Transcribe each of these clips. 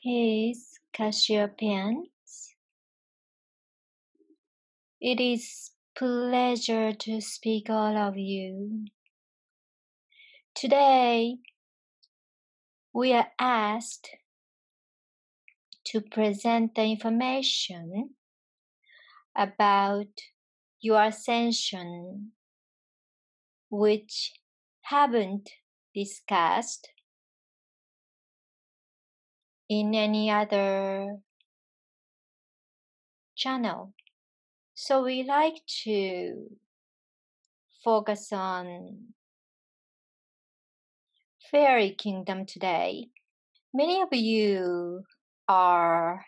his Cassiopeians. It is pleasure to speak all of you. Today, we are asked to present the information about your ascension, which haven't discussed in any other channel. So we like to focus on Fairy Kingdom today. Many of you are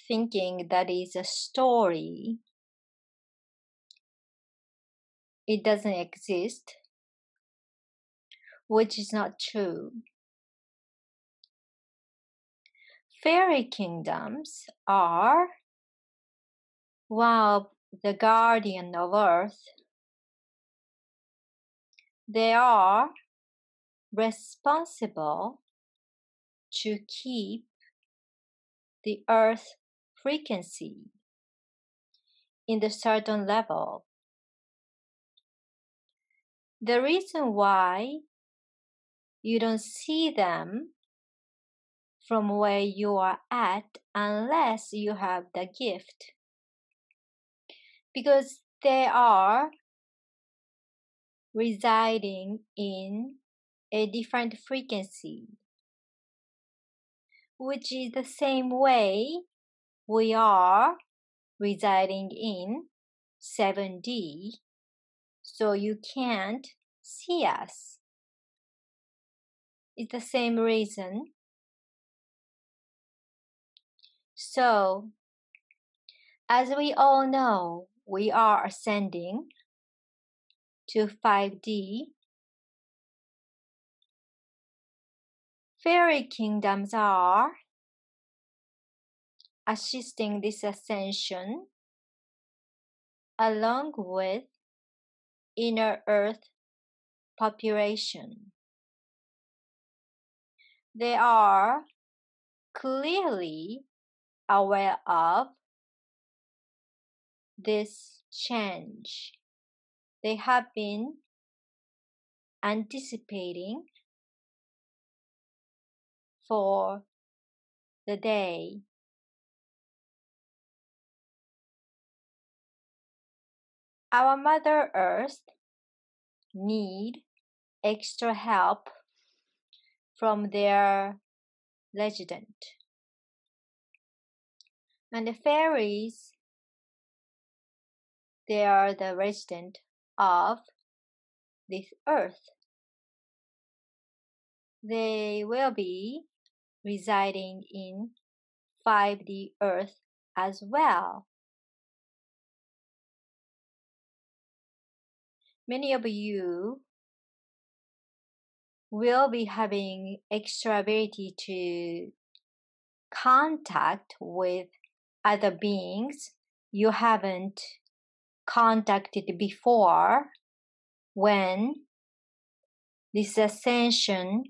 thinking that is a story. It doesn't exist, which is not true. Fairy kingdoms are one of the guardian of earth. They are responsible to keep the earth frequency in the certain level. The reason why you don't see them from where you are at unless you have the gift, because they are residing in a different frequency, which is the same way we are residing in 7D, so you can't see us. It's the same reason. So, as we all know, we are ascending to 5D. Fairy kingdoms are assisting this ascension along with inner earth population. They are clearly aware of this change. They have been anticipating for the day. Our Mother Earth need extra help from their resident. And the fairies, they are the resident of this earth. They will be residing in 5D earth as well. Many of you will be having extra ability to contact with other beings you haven't contacted before when this ascension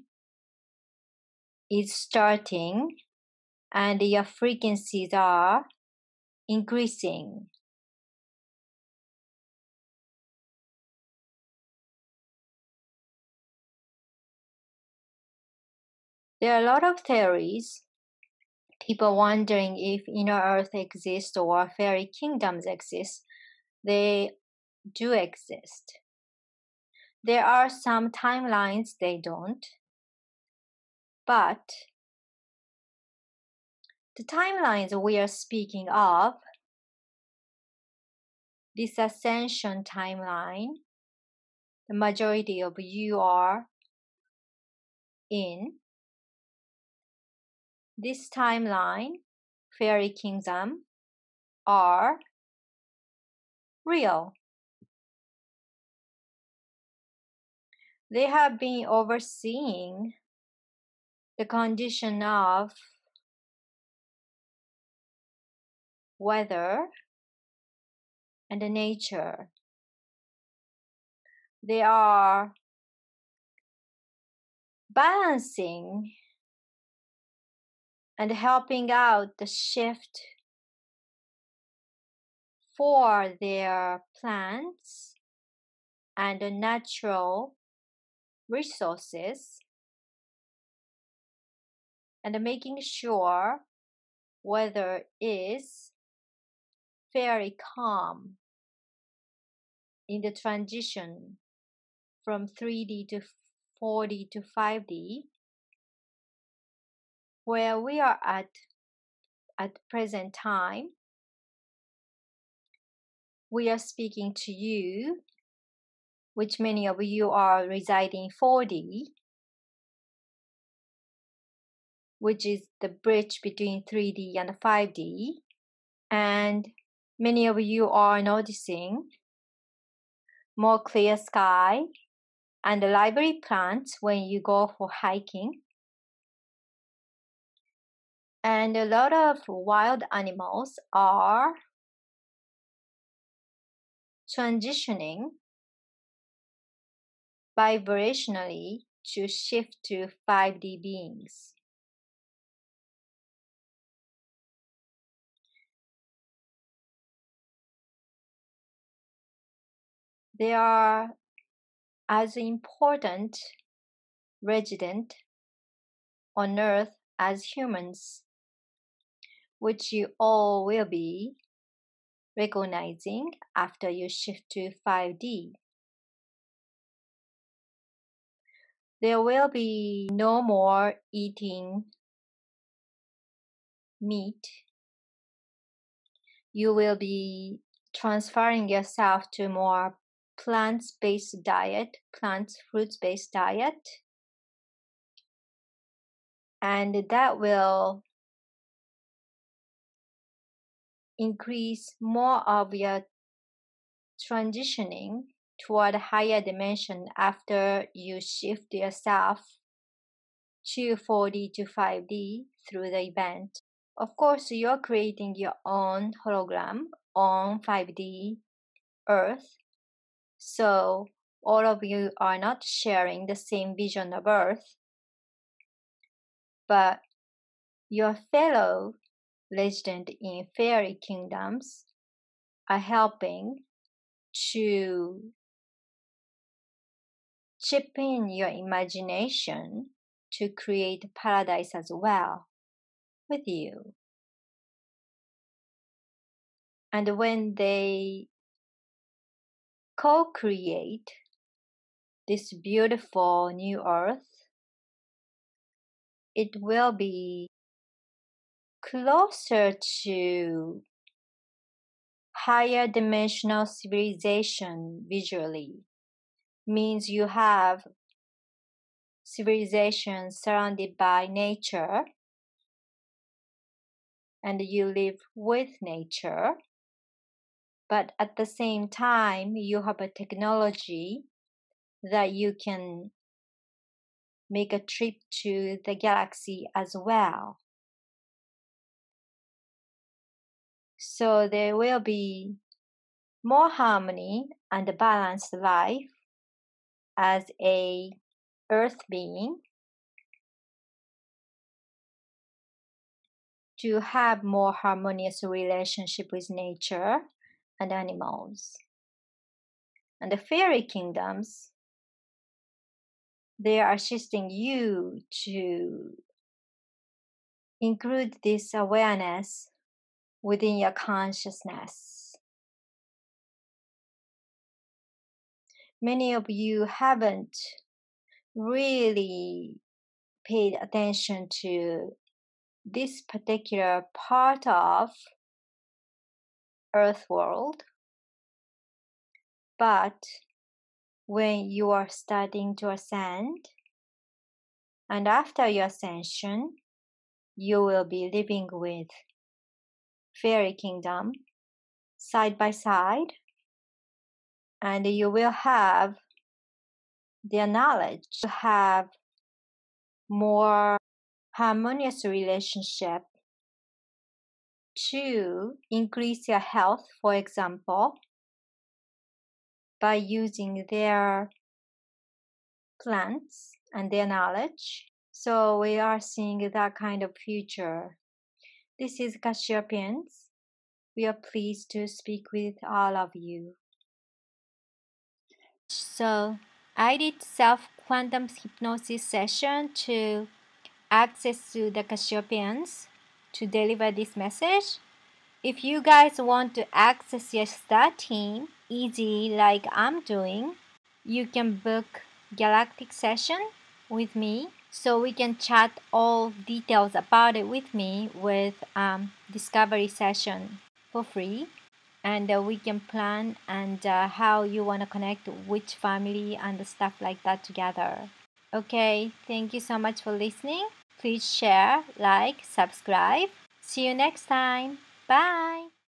is starting and your frequencies are increasing. There are a lot of theories, people wondering if inner earth exists or fairy kingdoms exist. They do exist. There are some timelines they don't, but the timelines we are speaking of, this ascension timeline, the majority of you are in. This timeline, fairy kingdom, are real. They have been overseeing the condition of weather and the nature. They are balancing and helping out the shift for their plants and the natural resources, and making sure weather is very calm in the transition from 3D to 4D to 5D, where we are at present time. We are speaking to you, which many of you are residing 4D, which is the bridge between 3D and 5D. And many of you are noticing more clear sky and lively plants when you go for hiking. And a lot of wild animals are transitioning vibrationally to shift to 5D beings. They are as important resident on Earth as humans, which you all will be recognizing after you shift to 5D. There will be no more eating meat. You will be transferring yourself to more plant-based diet, fruits-based diet, and that will increase more of your transitioning toward a higher dimension after you shift yourself to 4D to 5D through the event. Of course, you're creating your own hologram on 5D Earth, so all of you are not sharing the same vision of Earth, but your fellow resident in fairy kingdoms are helping to chip in your imagination to create paradise as well with you. And when they co-create this beautiful new earth, it will be closer to higher dimensional civilization visually. Means you have civilization surrounded by nature and you live with nature, but at the same time you have a technology that you can make a trip to the galaxy as well. So there will be more harmony and balanced life as a earth being, to have more harmonious relationship with nature and animals. And the fairy kingdoms, they are assisting you to include this awareness within your consciousness. Many of you haven't really paid attention to this particular part of Earth world, but when you are starting to ascend, and after your ascension, you will be living with fairy kingdom side by side, and you will have their knowledge to have more harmonious relationship to increase your health, for example, by using their plants and their knowledge, So we are seeing that kind of future. This is Cassiopeians. We are pleased to speak with all of you. So I did self-quantum hypnosis session to access to the Cassiopeians to deliver this message. If you guys want to access your star team easy like I'm doing, you can book galactic session with me so we can chat all details about it with me with discovery session for free, and we can plan and how you want to connect which family and stuff like that together. Okay, thank you so much for listening. Please share, like, subscribe. See you next time. Bye.